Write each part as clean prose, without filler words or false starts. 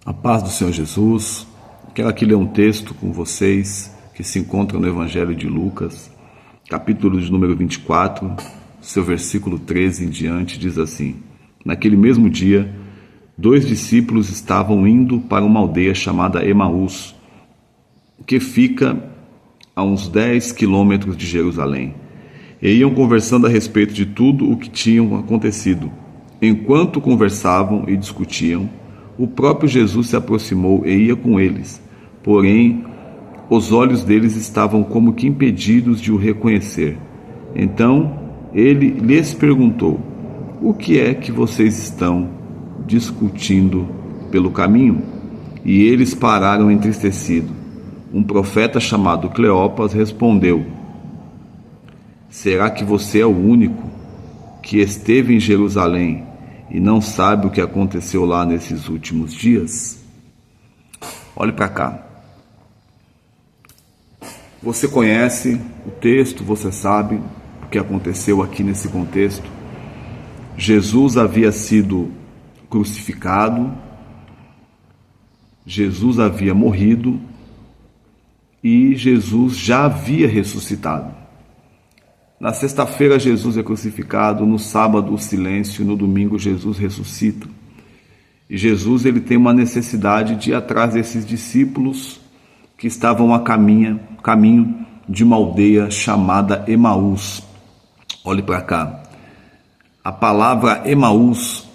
A paz do Senhor Jesus. Quero aqui ler um texto com vocês que se encontra no Evangelho de Lucas, capítulo de número 24, seu versículo 13 em diante, diz assim: Naquele mesmo dia, 2 discípulos estavam indo para uma aldeia chamada Emaús, que fica a uns 10 quilômetros de Jerusalém, e iam conversando a respeito de tudo o que tinha acontecido. Enquanto conversavam e discutiam, o próprio Jesus se aproximou e ia com eles, porém os olhos deles estavam como que impedidos de o reconhecer. Então ele lhes perguntou: O que é que vocês estão discutindo pelo caminho? E eles pararam entristecidos. Um profeta chamado Cleopas respondeu: Será que você é o único que esteve em Jerusalém e não sabe o que aconteceu lá nesses últimos dias? Olhe para cá. Você conhece o texto, você sabe o que aconteceu aqui nesse contexto. Jesus havia sido crucificado, Jesus havia morrido e Jesus já havia ressuscitado. Na sexta-feira Jesus é crucificado, no sábado o silêncio, no domingo Jesus ressuscita. E Jesus ele tem uma necessidade de ir atrás desses discípulos que estavam a caminho de uma aldeia chamada Emaús. Olhe para cá. A palavra Emaús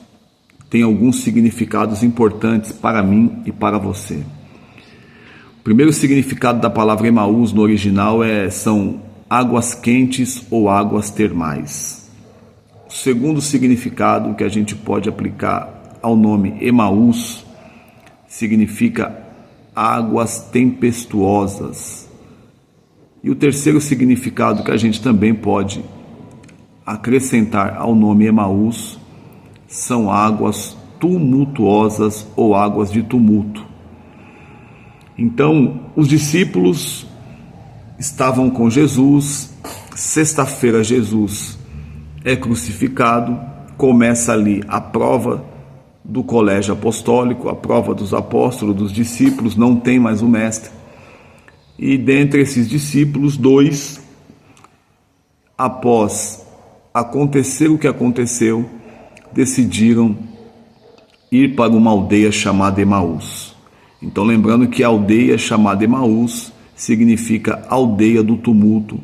tem alguns significados importantes para mim e para você. O primeiro significado da palavra Emaús no original são águas quentes ou águas termais. O segundo significado que a gente pode aplicar ao nome Emaús significa águas tempestuosas. E o terceiro significado que a gente também pode acrescentar ao nome Emaús são águas tumultuosas ou águas de tumulto. Então, os discípulos estavam com Jesus. Sexta-feira Jesus é crucificado, começa ali a prova do colégio apostólico, a prova dos apóstolos, dos discípulos, não tem mais o mestre. E dentre esses discípulos, 2, após acontecer o que aconteceu, decidiram ir para uma aldeia chamada Emaús. Então, lembrando que a aldeia chamada Emaús significa aldeia do tumulto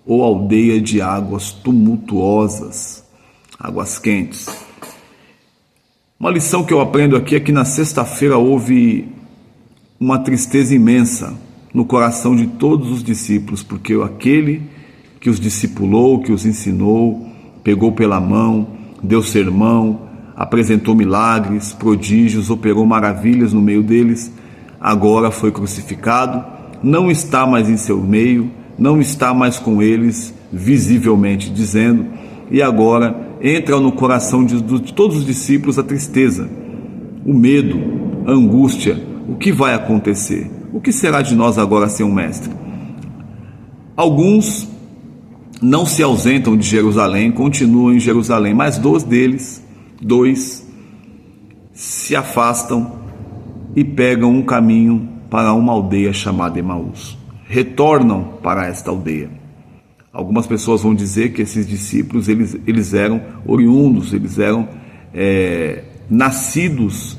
ou aldeia de águas tumultuosas, águas quentes. Uma lição que eu aprendo aqui é que na sexta-feira houve uma tristeza imensa no coração de todos os discípulos, porque aquele que os discipulou, que os ensinou, pegou pela mão, deu sermão, apresentou milagres, prodígios, operou maravilhas no meio deles, agora foi crucificado, não está mais em seu meio, não está mais com eles, visivelmente dizendo, e agora entra no coração de todos os discípulos a tristeza, o medo, a angústia. O que vai acontecer? O que será de nós agora sem um mestre? Alguns não se ausentam de Jerusalém, continuam em Jerusalém, mas 2 deles se afastam e pegam um caminho para uma aldeia chamada Emaús. Retornam para esta aldeia. Algumas pessoas vão dizer que esses discípulos eles eram oriundos, eles eram nascidos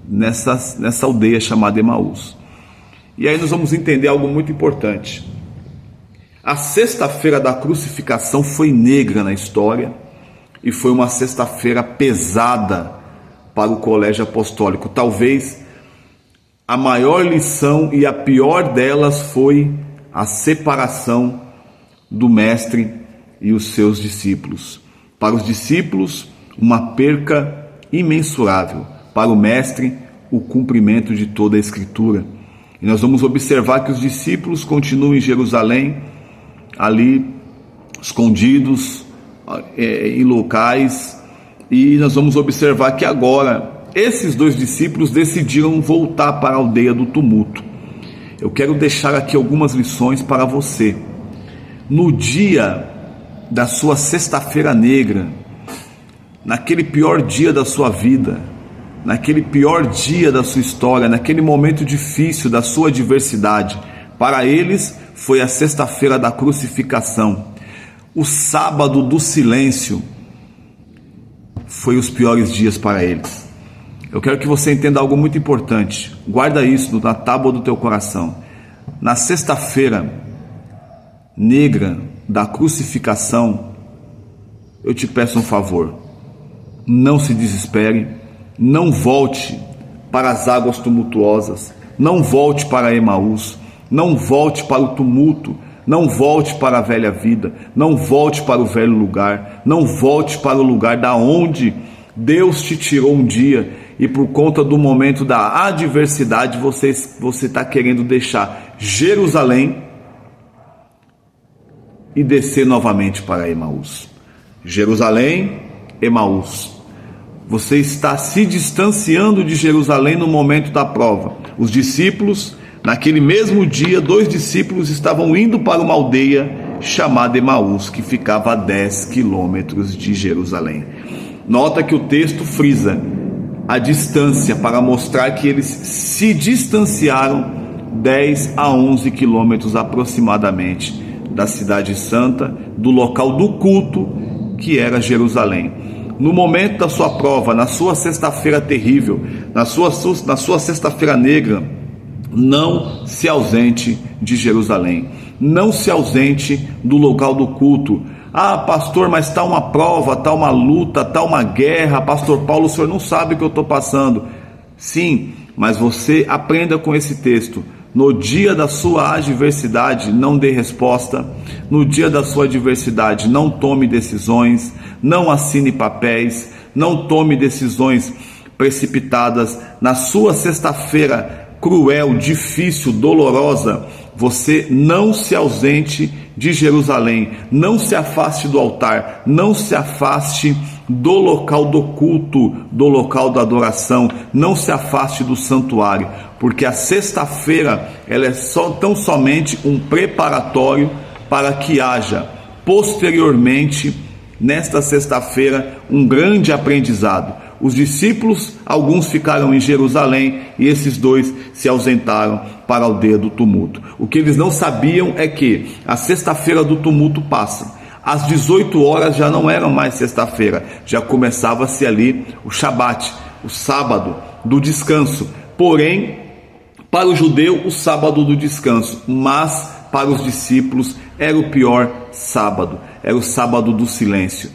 nessa aldeia chamada Emaús. E aí nós vamos entender algo muito importante. A sexta-feira da crucificação foi negra na história e foi uma sexta-feira pesada para o colégio apostólico. Talvez a maior lição e a pior delas foi a separação do mestre e os seus discípulos. Para os discípulos, uma perca imensurável. Para o mestre, o cumprimento de toda a Escritura. E nós vamos observar que os discípulos continuam em Jerusalém, ali escondidos em locais, e nós vamos observar que agora esses 2 discípulos decidiram voltar para a aldeia do tumulto. Eu quero deixar aqui algumas lições para você. No dia da sua sexta-feira negra, naquele pior dia da sua vida, naquele pior dia da sua história, naquele momento difícil da sua adversidade. Para eles foi a sexta-feira da crucificação. O sábado do silêncio foi os piores dias para eles. Eu quero que você entenda algo muito importante. Guarda isso na tábua do teu coração. Na sexta-feira negra da crucificação, eu te peço um favor. Não se desespere, não volte para as águas tumultuosas, não volte para Emaús, não volte para o tumulto, não volte para a velha vida, não volte para o velho lugar, não volte para o lugar da onde Deus te tirou um dia e por conta do momento da adversidade você está querendo deixar Jerusalém e descer novamente para Emaús. Jerusalém, Emaús. Você está se distanciando de Jerusalém no momento da prova. Os discípulos, naquele mesmo dia, 2 discípulos estavam indo para uma aldeia chamada Emaús, que ficava a 10 quilômetros de Jerusalém. Nota que o texto frisa a distância para mostrar que eles se distanciaram 10 a 11 quilômetros aproximadamente da cidade santa, do local do culto que era Jerusalém. No momento da sua prova, na sua sexta-feira terrível, na sua sexta-feira negra, não se ausente de Jerusalém, não se ausente do local do culto. Ah, pastor, mas está uma prova, está uma luta, está uma guerra. Pastor Paulo, o senhor não sabe o que eu estou passando. Sim, mas você aprenda com esse texto. No dia da sua adversidade, não dê resposta. No dia da sua adversidade, não tome decisões, não assine papéis, não tome decisões precipitadas. Na sua sexta-feira cruel, difícil, dolorosa, você não se ausente de Jerusalém, não se afaste do altar, não se afaste do local do culto, do local da adoração, não se afaste do santuário, porque a sexta-feira ela é tão somente um preparatório para que haja posteriormente, nesta sexta-feira, um grande aprendizado. Os discípulos, alguns ficaram em Jerusalém e esses 2 se ausentaram para a aldeia do tumulto. O que eles não sabiam é que a sexta-feira do tumulto passa. Às 18 horas já não era mais sexta-feira, já começava-se ali o Shabat, o sábado do descanso. Porém, para o judeu, o sábado do descanso, mas para os discípulos era o pior sábado, era o sábado do silêncio.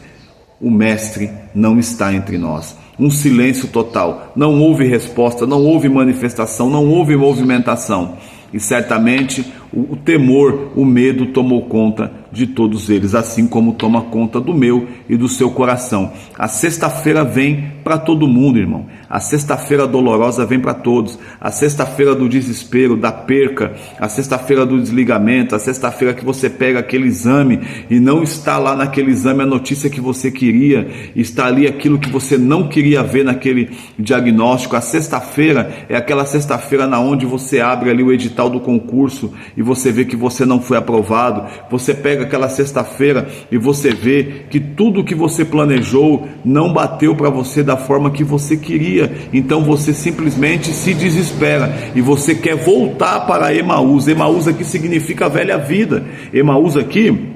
O mestre não está entre nós. Um silêncio total, não houve resposta, não houve manifestação, não houve movimentação. E certamente o temor, o medo tomou conta de todos eles, assim como toma conta do meu e do seu coração. A sexta-feira vem para todo mundo, irmão. A sexta-feira dolorosa vem para todos. A sexta-feira do desespero, da perca, a sexta-feira do desligamento, a sexta-feira que você pega aquele exame e não está lá naquele exame a notícia que você queria, está ali aquilo que você não queria ver naquele diagnóstico. A sexta-feira é aquela sexta-feira na onde você abre ali o edital do concurso e você vê que você não foi aprovado. Você pega aquela sexta-feira e você vê que tudo que você planejou não bateu para você da forma que você queria. Então você simplesmente se desespera e você quer voltar para Emaús. Emaús aqui significa a velha vida. Emaús aqui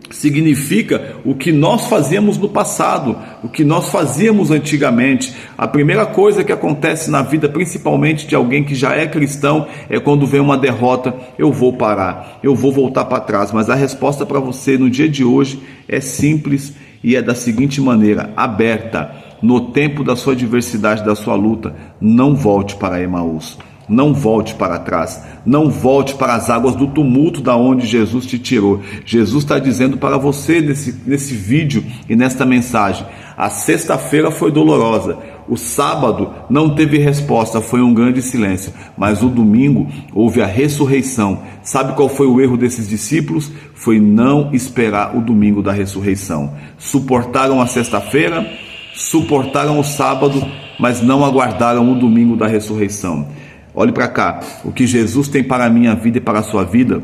significa o que nós fazíamos no passado, o que nós fazíamos antigamente. A primeira coisa que acontece na vida, principalmente de alguém que já é cristão, é quando vem uma derrota, eu vou parar, eu vou voltar para trás. Mas a resposta para você no dia de hoje é simples e é da seguinte maneira, aberta. No tempo da sua adversidade, da sua luta, não volte para Emaús. Não volte para trás, não volte para as águas do tumulto da onde Jesus te tirou. Jesus está dizendo para você nesse vídeo e nesta mensagem, a sexta-feira foi dolorosa, o sábado não teve resposta, foi um grande silêncio, mas o domingo houve a ressurreição. Sabe qual foi o erro desses discípulos? Foi não esperar o domingo da ressurreição. Suportaram a sexta-feira, suportaram o sábado, mas não aguardaram o domingo da ressurreição. Olhe para cá, o que Jesus tem para a minha vida e para a sua vida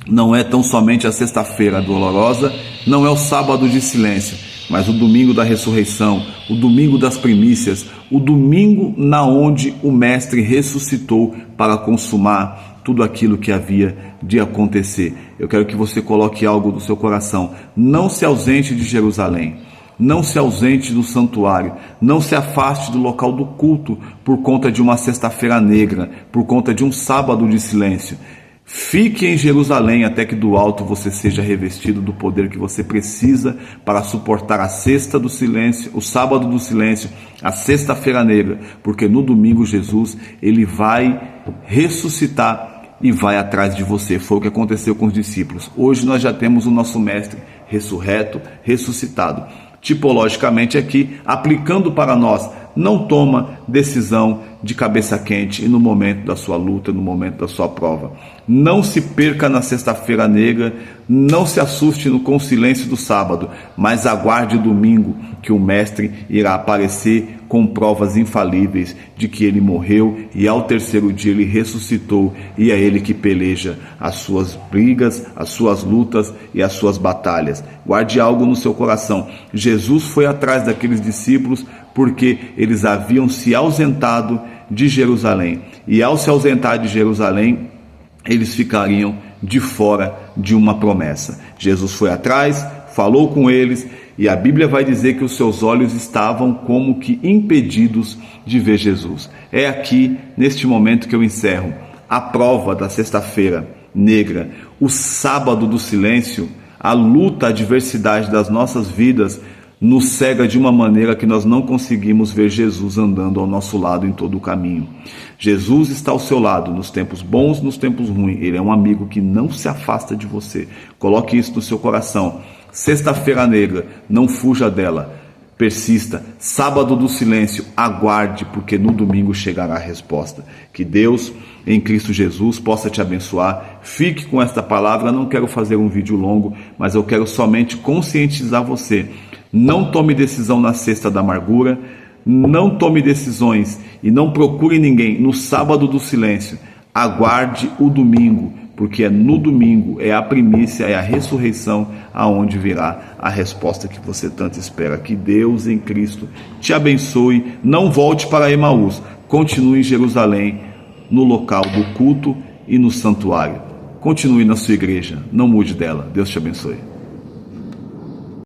não é tão somente a sexta-feira dolorosa, não é o sábado de silêncio, mas o domingo da ressurreição, o domingo das primícias, o domingo na onde o Mestre ressuscitou para consumar tudo aquilo que havia de acontecer. Eu quero que você coloque algo no seu coração. Não se ausente de Jerusalém. Não se ausente do santuário, não se afaste do local do culto por conta de uma sexta-feira negra, por conta de um sábado de silêncio. Fique em Jerusalém até que do alto você seja revestido do poder que você precisa para suportar a sexta do silêncio, o sábado do silêncio, a sexta-feira negra, porque no domingo Jesus, ele vai ressuscitar e vai atrás de você. Foi o que aconteceu com os discípulos. Hoje nós já temos o nosso Mestre ressurreto, ressuscitado. Tipologicamente aqui, aplicando para nós, não toma decisão de cabeça quente e no momento da sua luta, no momento da sua prova. Não se perca na sexta-feira negra, não se assuste com o silêncio do sábado, mas aguarde o domingo que o Mestre irá aparecer com provas infalíveis de que ele morreu e ao terceiro dia ele ressuscitou, e é ele que peleja as suas brigas, as suas lutas e as suas batalhas. Guarde algo no seu coração. Jesus foi atrás daqueles discípulos porque eles haviam se ausentado de Jerusalém, e ao se ausentar de Jerusalém, eles ficariam de fora de uma promessa. Jesus foi atrás, falou com eles, e a Bíblia vai dizer que os seus olhos estavam como que impedidos de ver Jesus. É aqui, neste momento, que eu encerro a prova da sexta-feira negra, o sábado do silêncio, a luta, a adversidade das nossas vidas nos cega de uma maneira que nós não conseguimos ver Jesus andando ao nosso lado em todo o caminho. Jesus está ao seu lado nos tempos bons, nos tempos ruins. Ele é um amigo que não se afasta de você. Coloque isso no seu coração. Sexta-feira negra, não fuja dela. Persista. Sábado do silêncio, aguarde, porque no domingo chegará a resposta. Que Deus, em Cristo Jesus, possa te abençoar. Fique com esta palavra. Não quero fazer um vídeo longo, mas eu quero somente conscientizar você. Não tome decisão na sexta da amargura, não tome decisões e não procure ninguém no sábado do silêncio. Aguarde o domingo, porque é no domingo, é a primícia, é a ressurreição, aonde virá a resposta que você tanto espera. Que Deus em Cristo te abençoe. Não volte para Emaús, continue em Jerusalém, no local do culto e no santuário. Continue na sua igreja, não mude dela. Deus te abençoe.